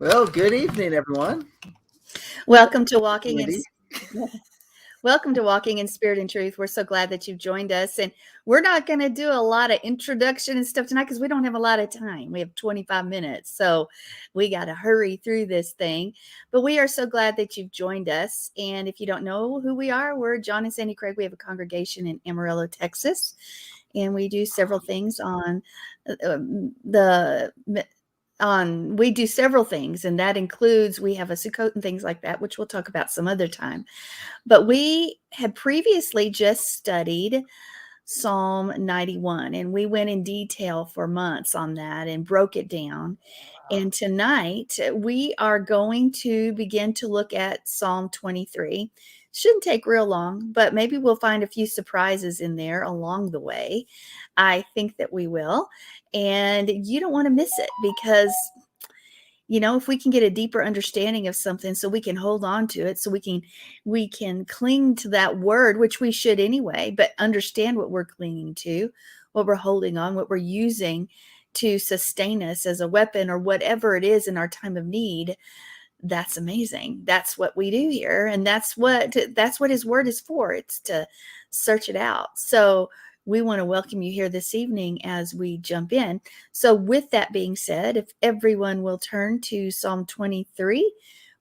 Well, good evening, everyone. Welcome to Walking in Andy. Welcome to Walking in Spirit and Truth. We're so glad that you've joined us, and we're not going to do a lot of introduction and stuff tonight because we don't have a lot of time. We have 25 minutes, so we got to hurry through this thing. But we are so glad that you've joined us. And if you don't know who we are, we're John and Sandi Craig. We have a congregation in Amarillo, Texas, and we do several things we do several things, and that includes we have a Sukkot and things like that, which we'll talk about some other time. But we had previously just studied Psalm 91, and we went in detail for months on that and broke it down. And tonight we are going to begin to look at Psalm 23. Shouldn't take real long, but maybe we'll find a few surprises in there along the way. I think that we will. And you don't want to miss it because, if we can get a deeper understanding of something so we can hold on to it, so we can cling to that word, which we should anyway, but understand what we're clinging to, what we're holding on, what we're using to sustain us as a weapon or whatever it is in our time of need. That's amazing. That's what we do here. And that's what his word is for. It's to search it out. So we want to welcome you here this evening as we jump in. So with that being said, if everyone will turn to Psalm 23,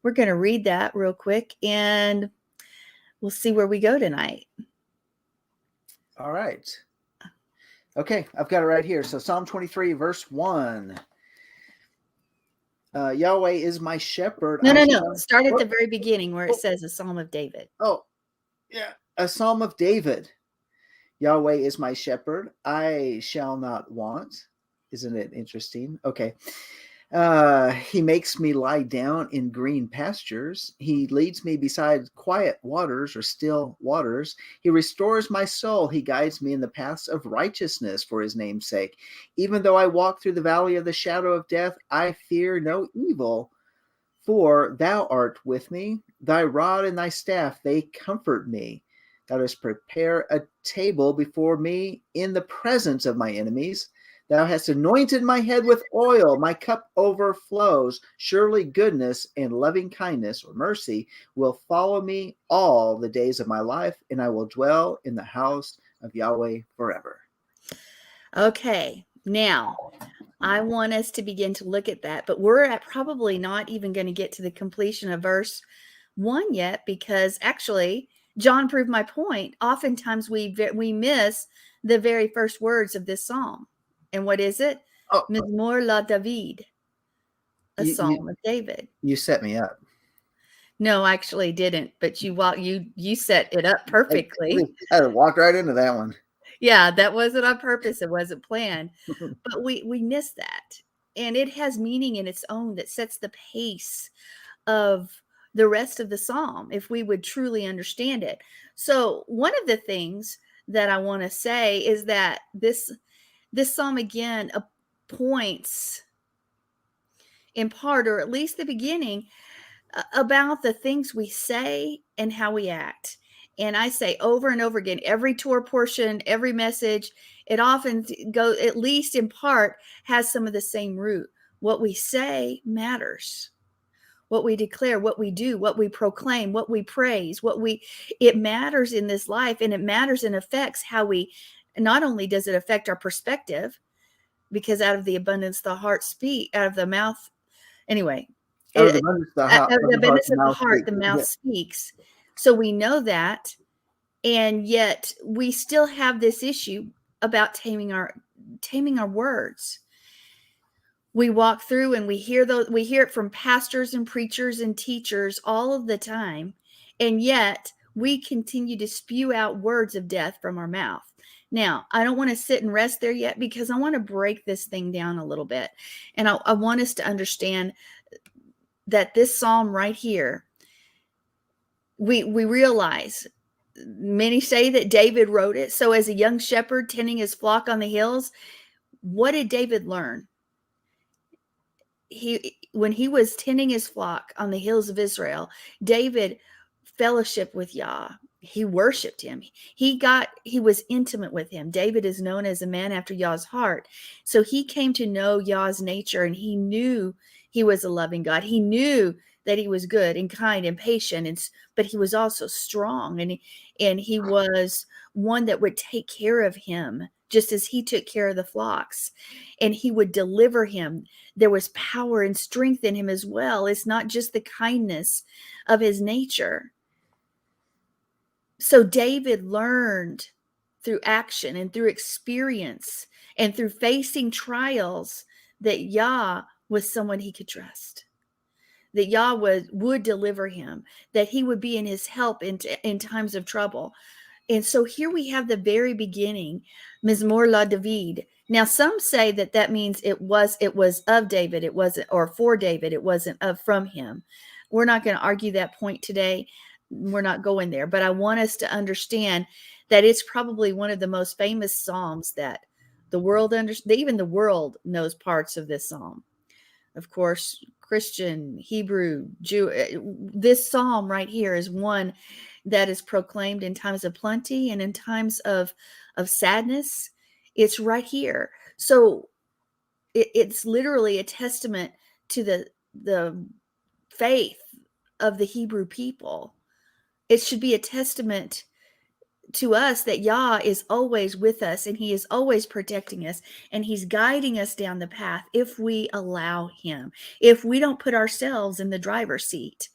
we're going to read that real quick and we'll see where we go tonight. All right. Okay, I've got it right here. So Psalm 23, verse 1. Yahweh is my shepherd. No. Start at the very beginning where it says a Psalm of David. Oh, yeah. A Psalm of David. Yahweh is my shepherd. I shall not want. Isn't it interesting? Okay. He makes me lie down in green pastures. He leads me beside quiet waters or still waters. He restores my soul. He guides me in the paths of righteousness for his name's sake. Even though I walk through the valley of the shadow of death, I fear no evil, for thou art with me. Thy rod and thy staff, they comfort me. Thou dost prepare a table before me in the presence of my enemies. Thou hast anointed my head with oil. My cup overflows. Surely goodness and loving kindness or mercy will follow me all the days of my life, and I will dwell in the house of Yahweh forever. Okay, now I want us to begin to look at that, but we're probably not even going to get to the completion of verse 1 yet, because actually John proved my point. Oftentimes we miss the very first words of this psalm. And what is it? Mizmor la David, a psalm of David. You set me up. No, I actually didn't, but you set it up perfectly. I walked right into that one. Yeah, that wasn't on purpose. It wasn't planned. But we miss that. And it has meaning in its own that sets the pace of the rest of the psalm if we would truly understand it. So one of the things that I want to say is that this psalm again points in part, or at least the beginning, about the things we say and how we act. And I say over and over again, every Torah portion, every message, it often goes, at least in part, has some of the same root. What we say matters. What we declare, what we do, what we proclaim, what we praise, it matters in this life, and it matters and affects how we, not only does it affect our perspective, because out of the abundance, the heart speak, out of the mouth, anyway, out of the abundance of the heart, the mouth speaks. So we know that, and yet we still have this issue about taming our words. We walk through and we hear it from pastors and preachers and teachers all of the time, and yet we continue to spew out words of death from our mouth. Now, I don't want to sit and rest there yet, because I want to break this thing down a little bit, and I want us to understand that this psalm right here, we realize, many say that David wrote it. So as a young shepherd tending his flock on the hills, what did David learn? When he was tending his flock on the hills of Israel, David fellowshiped with Yah. He worshiped him. He was intimate with him. David is known as a man after Yah's heart. So he came to know Yah's nature, and he knew he was a loving God. He knew that he was good and kind and patient, but he was also strong, and he was one that would take care of him just as he took care of the flocks, and he would deliver him. There was power and strength in him as well. It's not just the kindness of his nature. So David learned through action and through experience and through facing trials that Yah was someone he could trust, that Yah would deliver him, that he would be in his help in times of trouble. And so here we have the very beginning, Mizmor la David. Now, some say that means it was of David, it wasn't, or for David, it wasn't from him. We're not going to argue that point today. We're not going there, but I want us to understand that it's probably one of the most famous psalms that the world even the world knows parts of this psalm. Of course, Christian, Hebrew, Jew, this psalm right here is one that is proclaimed in times of plenty and in times of sadness. It's right here. So it's literally a testament to the faith of the Hebrew people. It should be a testament to us that Yah is always with us, and he is always protecting us, and he's guiding us down the path if we allow him, if we don't put ourselves in the driver's seat.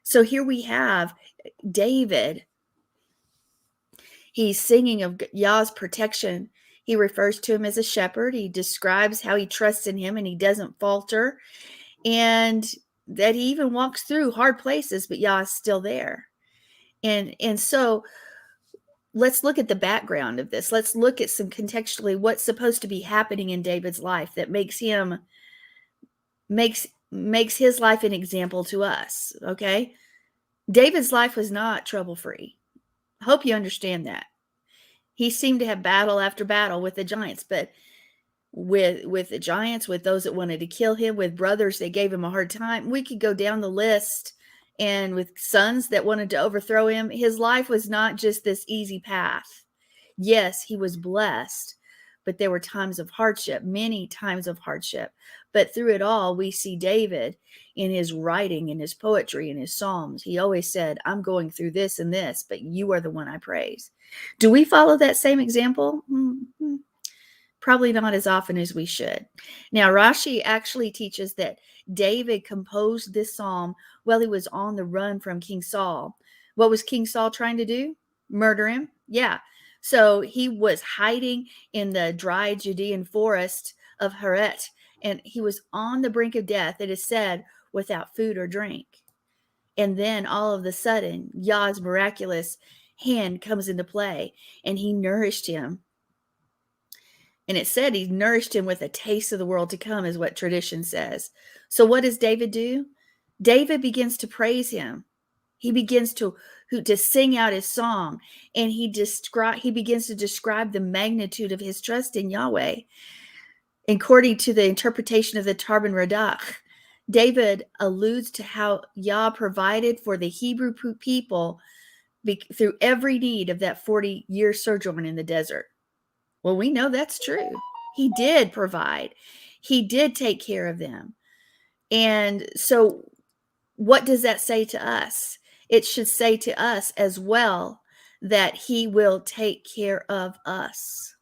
So here we have David. He's singing of Yah's protection. He refers to him as a shepherd. He describes how he trusts in him and he doesn't falter, and that he even walks through hard places, but Yah is still there. And so let's look at the background of this. Let's look at some contextually what's supposed to be happening in David's life that makes his life an example to us. Okay. David's life was not trouble-free. I hope you understand that. He seemed to have battle after battle with the giants, but with the giants, with those that wanted to kill him, with brothers that gave him a hard time. We could go down the list. And with sons that wanted to overthrow him, his life was not just this easy path. Yes, he was blessed, but there were times of hardship, many times of hardship. But through it all, we see David in his writing, in his poetry, in his psalms. He always said, I'm going through this and this, but you are the one I praise. Do we follow that same example? Probably not as often as we should. Now, Rashi actually teaches that David composed this psalm while he was on the run from King Saul. What was King Saul trying to do? Murder him? Yeah. So he was hiding in the dry Judean forest of Heret, and he was on the brink of death, it is said, without food or drink. And then all of a sudden, Yah's miraculous hand comes into play, and he nourished him. And it said he nourished him with a taste of the world to come, is what tradition says. So what does David do? David begins to praise him. He begins to sing out his song, and he begins to describe the magnitude of his trust in Yahweh. According to the interpretation of the Tarban Radak, David alludes to how Yah provided for the Hebrew people through every need of that 40-year sojourn in the desert. Well, we know that's true. He did provide. He did take care of them. And so what does that say to us? It should say to us as well that he will take care of us.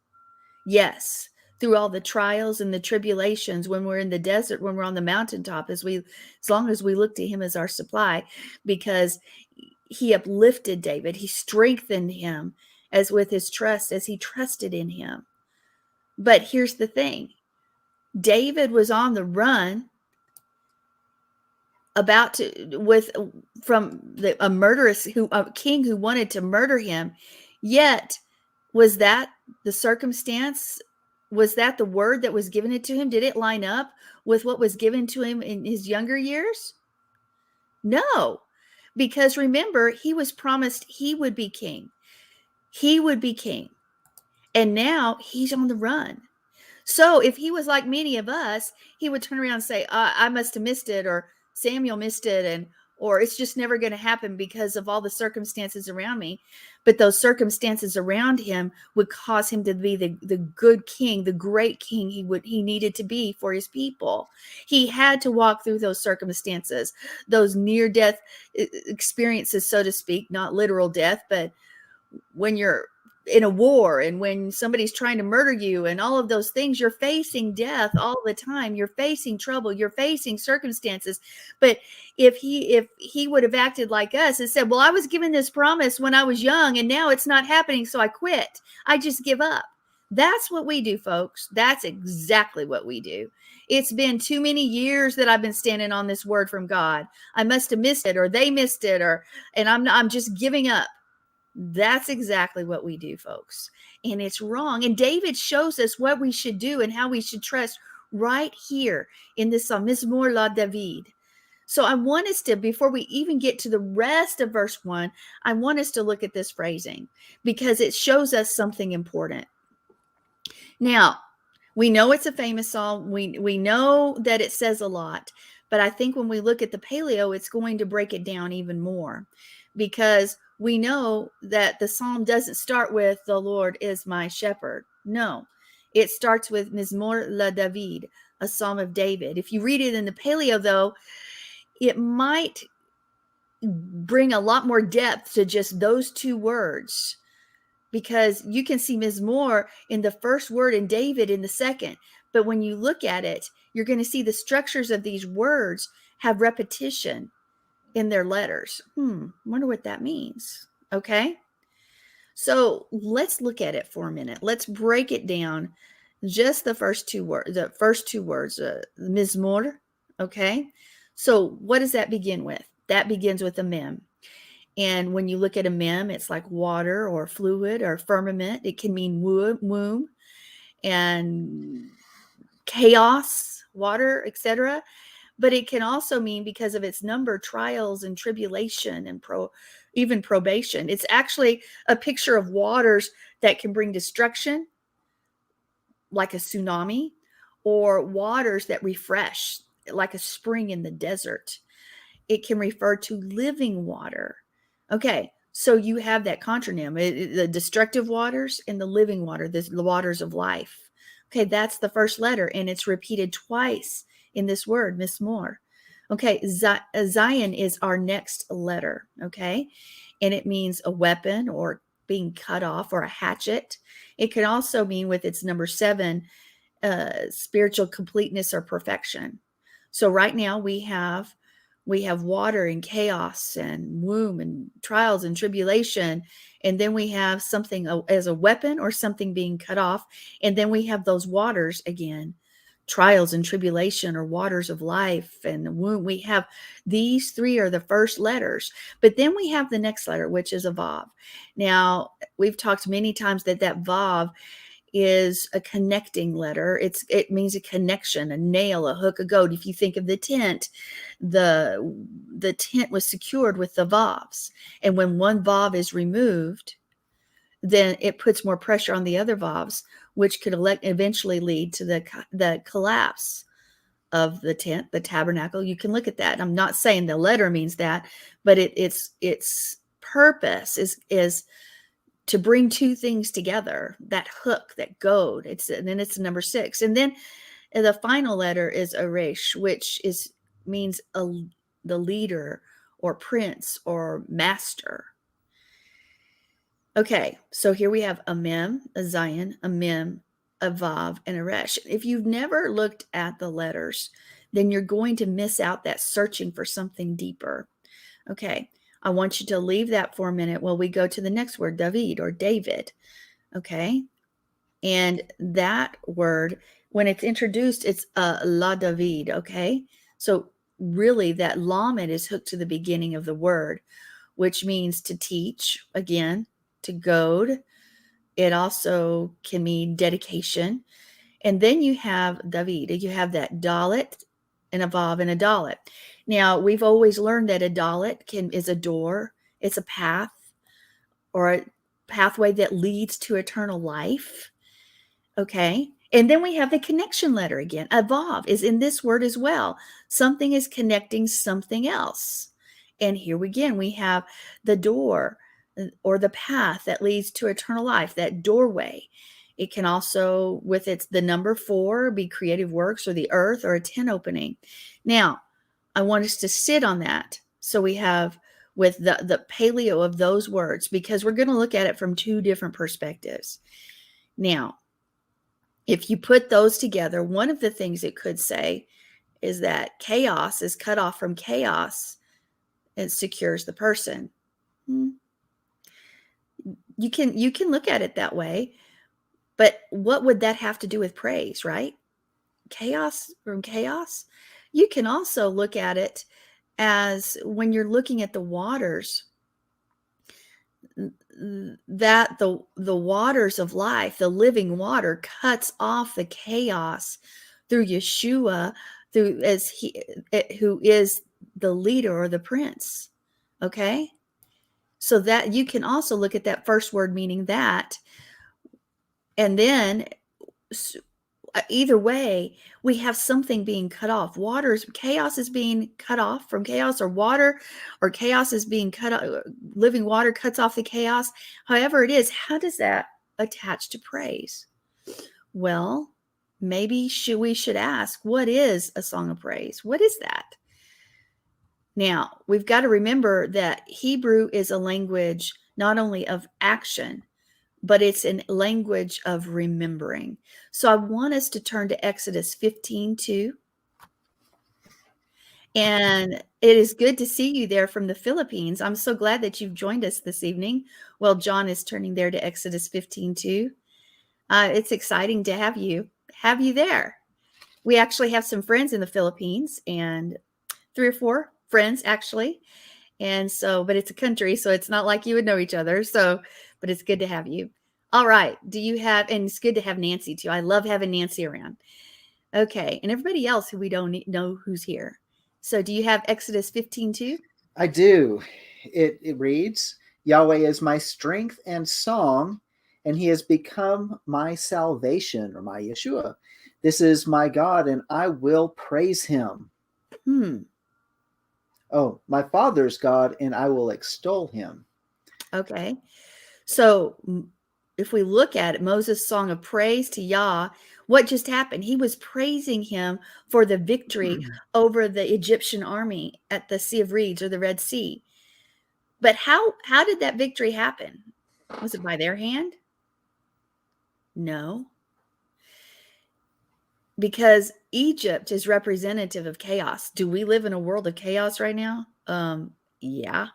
Yes, through all the trials and the tribulations, when we're in the desert, when we're on the mountaintop, as long as we look to him as our supply, because he uplifted David, he strengthened him as with his trust, as he trusted in him. But here's the thing. David was on the run from a king who wanted to murder him. Yet, was that the circumstance? Was that the word that was given to him? Did it line up with what was given to him in his younger years? No, because remember, he was promised he would be king. He would be king. And now he's on the run. So if he was like many of us, he would turn around and say, I must have missed it, or Samuel missed it, or it's just never going to happen because of all the circumstances around me. But those circumstances around him would cause him to be the good king, the great king he needed to be for his people. He had to walk through those circumstances, those near death experiences, so to speak, not literal death, but when you're in a war and when somebody's trying to murder you and all of those things, you're facing death all the time. You're facing trouble. You're facing circumstances. But if he would have acted like us and said, well, I was given this promise when I was young and now it's not happening, so I quit. I just give up. That's what we do, folks. That's exactly what we do. It's been too many years that I've been standing on this word from God. I must have missed it, or they missed it, and I'm just giving up. That's exactly what we do, folks. And it's wrong. And David shows us what we should do and how we should trust right here in this Psalm, Mizmor la David. So I want us to, before we even get to the rest of verse 1, I want us to look at this phrasing because it shows us something important. Now, we know it's a famous psalm. We know that it says a lot. But I think when we look at the Paleo, it's going to break it down even more, because we know that the psalm doesn't start with the Lord is my shepherd. No, it starts with Mizmor la David, a psalm of David. If you read it in the Paleo, though, it might bring a lot more depth to just those two words, because you can see Mizmor in the first word and David in the second. But when you look at it, you're going to see the structures of these words have repetition in their letters. Wonder what that means. Okay. So let's look at it for a minute. Let's break it down. Just the first two words, Mizmor. Okay. So what does that begin with? That begins with a mem. And when you look at a mem, it's like water or fluid or firmament. It can mean womb and chaos, water, etc. But it can also mean, because of its number, trials and tribulation and even probation. It's actually a picture of waters that can bring destruction, like a tsunami, or waters that refresh, like a spring in the desert. It can refer to living water. Okay, so you have that contronym, the destructive waters and the living water, the waters of life. Okay, that's the first letter, and it's repeated twice in this word, Mizmor. Okay, Zion is our next letter, okay? And it means a weapon or being cut off or a hatchet. It can also mean, with its number 7, spiritual completeness or perfection. So right now we have water and chaos and womb and trials and tribulation. And then we have something as a weapon or something being cut off. And then we have those waters again, trials and tribulation or waters of life and the womb. We have these 3 are the first letters, but then we have the next letter, which is a vav. Now, we've talked many times that vav is a connecting letter. It means a connection, a nail, a hook, a goad. If you think of the tent, the tent was secured with the vavs. And when one vav is removed, then it puts more pressure on the other vavs, which could eventually lead to the collapse of the tent, the tabernacle. You can look at that. I'm not saying the letter means that, but its purpose is to bring two things together, that hook, that goad. And then it's number 6. And then the final letter is Aresh, which means the leader or prince or master. Okay, so here we have a mem, a Zion, a mem, a vav, and a resh. If you've never looked at the letters, then you're going to miss out that searching for something deeper. Okay, I want you to leave that for a minute while we go to the next word, David or David. Okay, and that word, when it's introduced, it's la David. Okay, so really that lamed is hooked to the beginning of the word, which means to teach, again, to goad. It also can mean dedication. And then you have David. You have that dalet and a vav and a dalet. Now, we've always learned that a dalet is a door. It's a path or a pathway that leads to eternal life. Okay. And then we have the connection letter again. A vav is in this word as well. Something is connecting something else. And here again, we have the door or the path that leads to eternal life, that doorway. It can also, with its the number 4, be creative works or the earth or a tent opening. Now, I want us to sit on that. So we have with the paleo of those words, because we're going to look at it from 2 different perspectives. Now, if you put those together, one of the things it could say is that chaos is cut off from chaos and secures the person. You can look at it that way, but what would that have to do with praise, right? Chaos from chaos. You can also look at it as when you're looking at the waters, that the waters of life, the living water, cuts off the chaos through Yeshua, through as he who is the leader or the prince. Okay, so that you can also look at that first word meaning that, and then either way, we have something being cut off. Chaos is being cut off from chaos, or water, or chaos is being cut off. Living water cuts off the chaos. However it is, how does that attach to praise? Well, maybe we should ask, what is a song of praise? What is that? Now, we've got to remember that Hebrew is a language not only of action, but it's a language of remembering. So I want us to turn to Exodus 15:2. And it is good to see you there from the Philippines. I'm so glad that you've joined us this evening. Well, John is turning there to Exodus 15:2. It's exciting to have you there. We actually have some friends in the Philippines, and 3 or 4 friends actually. And so, but it's a country, so it's not like you would know each other. So, but it's good to have you. All right. And it's good to have Nancy too. I love having Nancy around. Okay. And everybody else who we don't know who's here. So do you have Exodus 15:2? I do. It reads, Yahweh is my strength and song, and he has become my salvation, or my Yeshua. This is my God, and I will praise him. Oh, my father's God, and I will extol him. Okay. So if we look at it, Moses' song of praise to Yah, what just happened? He was praising him for the victory over the Egyptian army at the Sea of Reeds, or the Red Sea. But how did that victory happen? Was it by their hand? No. Because Egypt is representative of chaos. Do we live in a world of chaos right now? Yeah.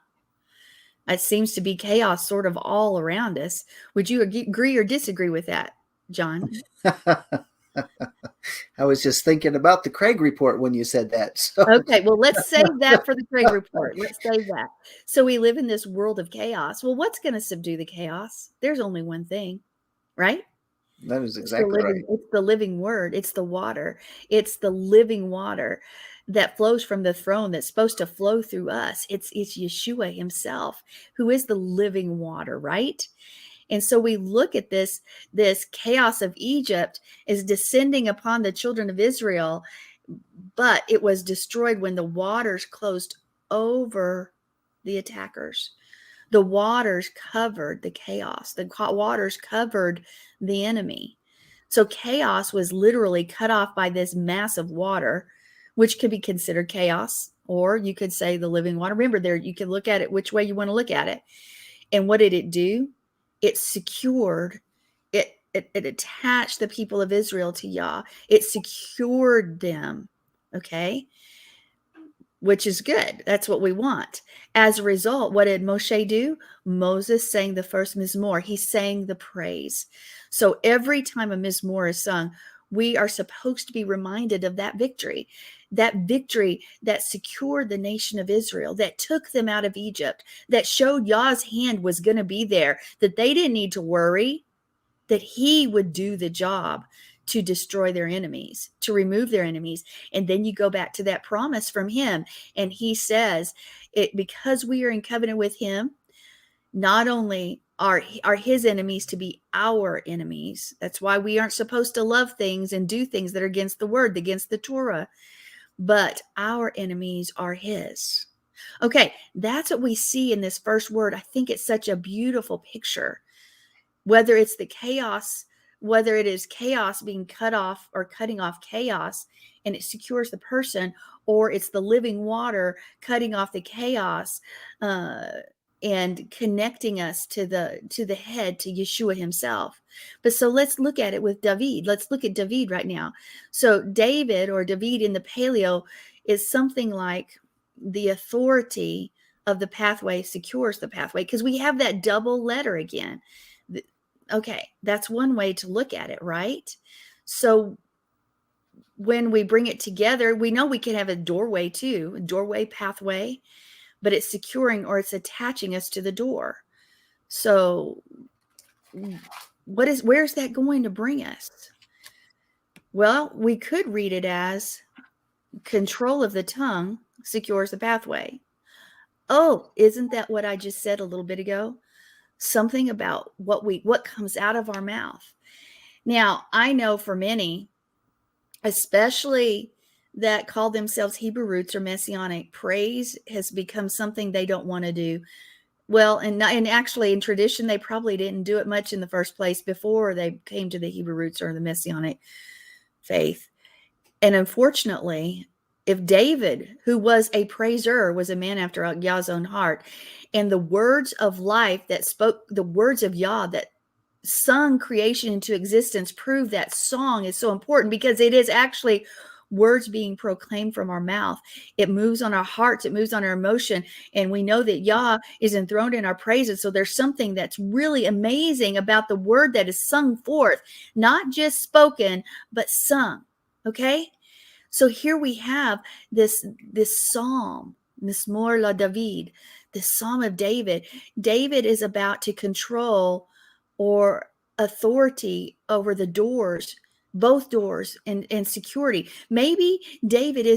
It seems to be chaos sort of all around us. Would you agree or disagree with that, John? I was just thinking about the Craig report when you said that. So. Okay, well, let's save that for the Craig report. Let's save that. So we live in this world of chaos. Well, what's going to subdue the chaos? There's only one thing, right? That is exactly right. It's the living word. It's the water. It's the living water that flows from the throne that's supposed to flow through us. It's Yeshua himself, who is the living water, right? And so we look at this chaos of Egypt is descending upon the children of Israel, but it was destroyed when the waters closed over the attackers. The waters covered the chaos. The waters covered the enemy. So chaos was literally cut off by this mass of water, which could be considered chaos, or you could say the living water. Remember, there you can look at it which way you want to look at it. And what did it do? It secured, it attached the people of Israel to Yah. It secured them, okay? Which is good. That's what we want. As a result, what did Moshe do? Moses sang the first Mizmor. He sang the praise. So every time a Mizmor is sung, we are supposed to be reminded of that victory that secured the nation of Israel, that took them out of Egypt, that showed Yah's hand was going to be there, that they didn't need to worry, that he would do the job to destroy their enemies, to remove their enemies. And then you go back to that promise from him. And he says, because we are in covenant with him, not only are his enemies to be our enemies. That's why we aren't supposed to love things and do things that are against the word, against the Torah. But our enemies are his. Okay, that's what we see in this first word. I think it's such a beautiful picture. Whether it's the chaos, whether it is chaos being cut off or cutting off chaos and it secures the person, or it's the living water cutting off the chaos and connecting us to the head, to Yeshua himself. But so let's look at it with David. Let's look at David right now. So David, or David in the Paleo, is something like the authority of the pathway secures the pathway, because we have that double letter again. Okay, that's one way to look at it, right? So when we bring it together, we know we can have a doorway too, a doorway, pathway, but it's securing, or it's attaching us to the door. So where's that going to bring us? Well, we could read it as control of the tongue secures the pathway. Oh, isn't that what I just said a little bit ago? Something about what comes out of our mouth. Now, I know for many, especially that call themselves Hebrew roots or Messianic, praise has become something they don't want to do. Well, and actually in tradition, they probably didn't do it much in the first place before they came to the Hebrew roots or the Messianic faith. And unfortunately, if David, who was a praiser, was a man after Yah's own heart, and the words of life that spoke, the words of Yah that sung creation into existence, prove that song is so important, because it is actually words being proclaimed from our mouth. It moves on our hearts, it moves on our emotion, and we know that Yah is enthroned in our praises. So there's something that's really amazing about the word that is sung forth, not just spoken, but sung. Okay? So here we have this psalm, Mismor la David, this psalm of David. David is about to control or authority over the doors, both doors, and security. Maybe David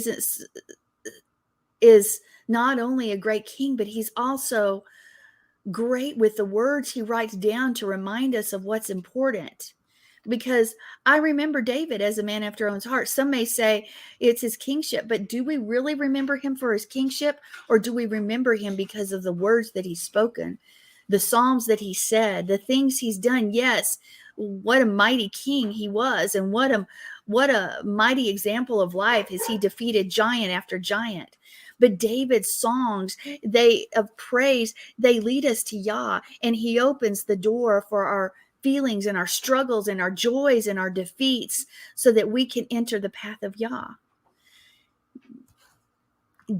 is not only a great king, but he's also great with the words he writes down to remind us of what's important. Because I remember David as a man after our own heart. Some may say it's his kingship, but do we really remember him for his kingship, or do we remember him because of the words that he's spoken, the psalms that he said, the things he's done? Yes, what a mighty king he was, and what a mighty example of life as he defeated giant after giant. But David's songs, they of praise, they lead us to Yah, and he opens the door for our feelings and our struggles and our joys and our defeats, so that we can enter the path of Yah.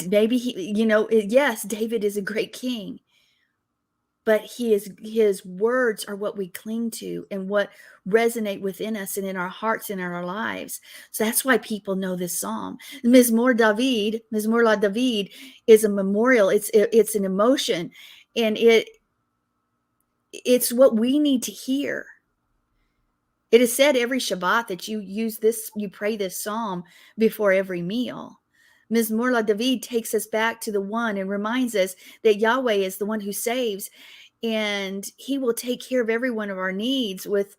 Maybe yes, David is a great king, but his words are what we cling to and what resonate within us and in our hearts and in our lives. So that's why people know this psalm. Mizmor la David is a memorial. It's an emotion, and it's what we need to hear. It is said every Shabbat that you pray this psalm before every meal. Mizmor la David takes us back to the one and reminds us that Yahweh is the one who saves, and he will take care of every one of our needs, with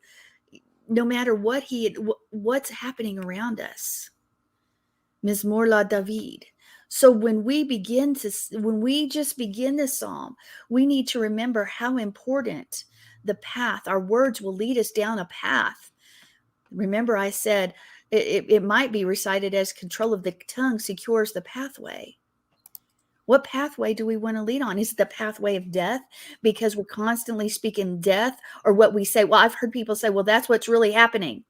no matter what's happening around us. Mizmor la David. So when we just begin this psalm, we need to remember how important the path, our words will lead us down a path. Remember, I said it might be recited as control of the tongue secures the pathway. What pathway do we want to lead on? Is it the pathway of death, because we're constantly speaking death, or what we say? Well, I've heard people say, well, that's what's really happening.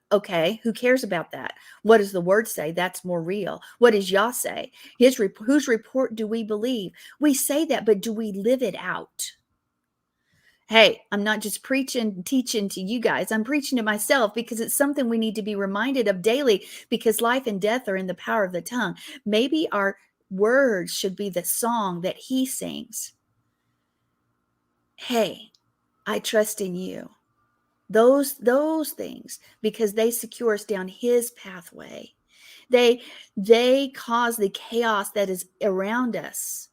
Okay, who cares about that? What does the word say? That's more real. What does Yah say? Whose report do we believe? We say that, but do we live it out? Hey, I'm not just teaching to you guys. I'm preaching to myself, because it's something we need to be reminded of daily, because life and death are in the power of the tongue. Maybe our words should be the song that he sings. Hey, I trust in you. Those things, because they secure us down his pathway. They cause the chaos that is around us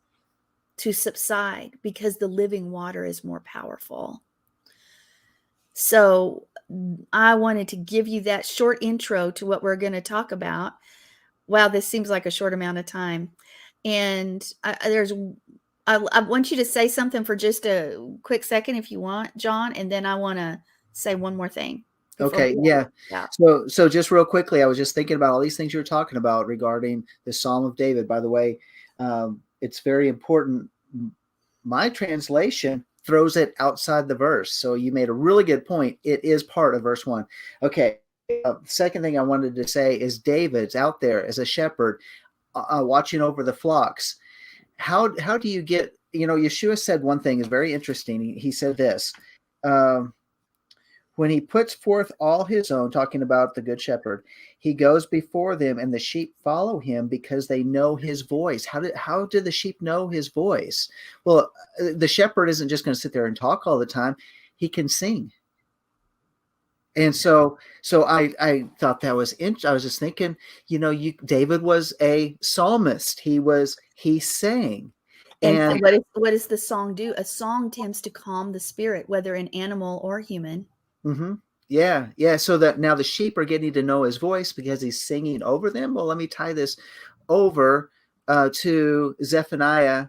to subside, because the living water is more powerful. So I wanted to give you that short intro to what we're going to talk about. Wow, this seems like a short amount of time. And I want you to say something for just a quick second if you want, John, and then I want to say one more thing. Okay, yeah. So just real quickly, I was just thinking about all these things you were talking about regarding the Psalm of David. By the way, it's very important. My translation throws it outside the verse. So you made a really good point. It is part of verse 1. Okay. Second thing I wanted to say is David's out there as a shepherd, watching over the flocks. How do you get, Yeshua said one thing is very interesting. He said this, when he puts forth all his own, talking about the good shepherd, he goes before them and the sheep follow him because they know his voice. How do the sheep know his voice? Well, the shepherd isn't just going to sit there and talk all the time. He can sing. And so I thought that was interesting. I was just thinking, David was a psalmist. He sang. And what does the song do? A song tends to calm the spirit, whether an animal or human. Mm-hmm. Yeah. So that now the sheep are getting to know his voice because he's singing over them. Well, let me tie this over to Zephaniah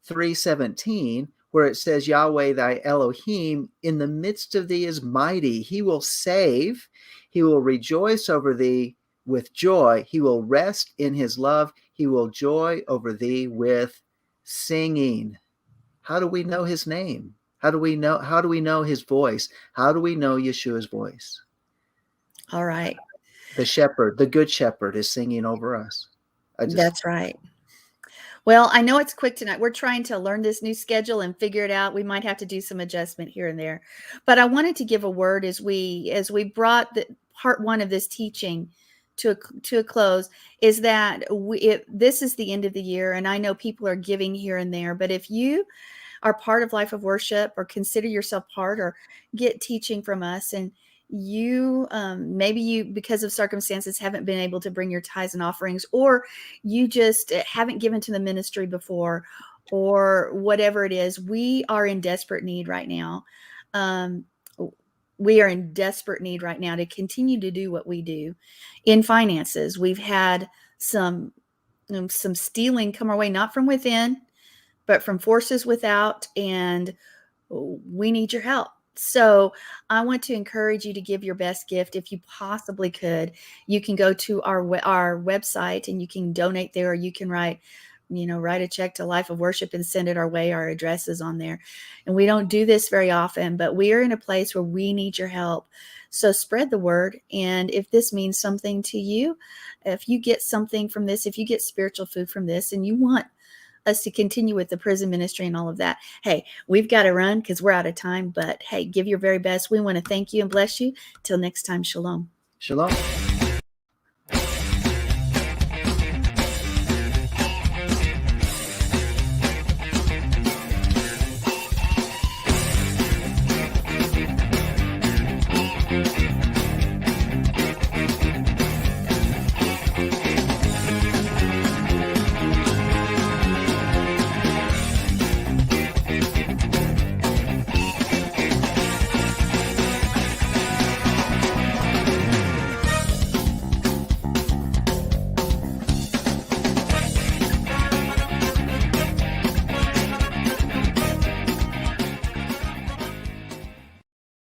3:17, where it says, Yahweh thy Elohim in the midst of thee is mighty. He will save. He will rejoice over thee with joy. He will rest in his love. He will joy over thee with singing. How do we know his name? How do we know his voice? How do we know Yeshua's voice? All right. The shepherd, the good shepherd, is singing over us. That's right. Well, I know it's quick tonight. We're trying to learn this new schedule and figure it out. We might have to do some adjustment here and there. But I wanted to give a word as we brought the part 1 of this teaching to a close, is that this is the end of the year, and I know people are giving here and there. But if you are part of Life of Worship, or consider yourself part, or get teaching from us, and you maybe you, because of circumstances, haven't been able to bring your tithes and offerings, or you just haven't given to the ministry before, or whatever it is, we are in desperate need right now. We are in desperate need right now to continue to do what we do in finances. We've had some stealing come our way, not from within, but from forces without, and we need your help. So I want to encourage you to give your best gift if you possibly could. You can go to our website and you can donate there, or you can write a check to Life of Worship and send it our way. Our address is on there. And we don't do this very often, but we are in a place where we need your help. So spread the word. And if this means something to you, if you get something from this, if you get spiritual food from this, and you want us to continue with the prison ministry and all of that, hey, we've got to run because we're out of time. But hey, give your very best. We want to thank you and bless you. Till next time, shalom. Shalom.